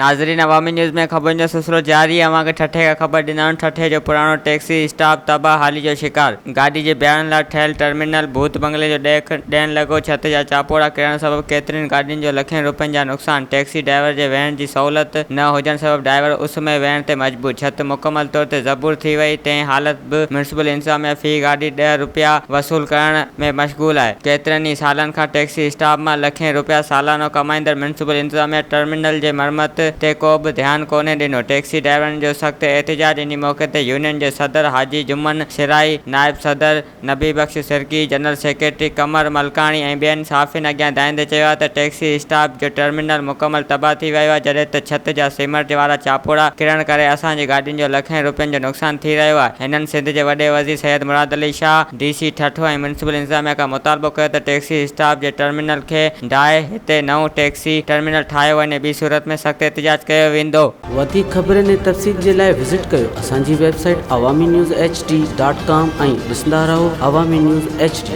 नाज़रीन, अवामी न्यूज़ में ख़बरुनि जो सिलसिलो जारी है। अवां खे ठठे खां ख़बर ॾिनाऊं। ठठे जो पुराणो टैक्सी स्टाफ तबाह हाली जो शिकार। गाॾी जे बीहारण लाइ ठहियल टर्मिनल भूत बंगले जो ॾियणु लॻो। छत जा चापोड़ा किरण सबबि केतिरनि गाॾियुनि जो लखें रुपयनि जा नुक़सान। टैक्सी ड्राइवर जे वेहण जी सहूलियत न हुजण सबबि ड्राइवर उस में वेहण ते मजबूर। छत मुकमल तौर ते ज़बूर थी वई। तंहिं हालत बि म्युनिसिपल इंतज़ामिया फ़ी गाॾी 10 रुपया वसूल करण में मशगूल आहे। केतिरनि ई सालनि खां टैक्सी स्टाफ मां लखें रुपया सालानो कमाईंदड़ म्युनिसिपल इंतज़ामिया टर्मिनल जे मरमत ते को बि ध्यानु कोन्हे ॾिनो। टैक्सी ड्राइवरनि जो सख़्तु एहतिजाज। इन मौक़े ते यूनियन जे सदर हाजी जुमन शिराई, नायब सदर नबी बख्श सिरकी, जनरल सेक्रेटरी कमर मलकाणी ऐं ॿियनि साफ़िन अॻियां दाइंदे चयो त टैक्सी स्टाफ जो टर्मिनल मुकमल तबाह थी वियो आहे, जॾहिं त छत जा सीमेंट वारा चापोड़ा किरण करे असांजी गाॾियुनि जो लखें रुपयनि जो नुक़सान थी रहियो आहे। हिननि सिंध जे वॾे वज़ीर सैयद मुराद अली शाह, DC ठठो ऐं म्युनिसिपल इंतज़ामिया खां मुतालबो कयो त टैक्सी स्टाफ जे टर्मिनल खे ढाहे हिते नओं टैक्सी टर्मिनल ठाहियो वञे। ॿी सूरत में सख़्तु एहतिजाज कयो वेंदो। वधीक ख़बरुनि ऐं तफ़सील जे लाइ विज़िट कयो असांजी वेबसाइट awamiNewsHD.com ऐं ॾिसंदा रहो अवामी न्यूज़ HD।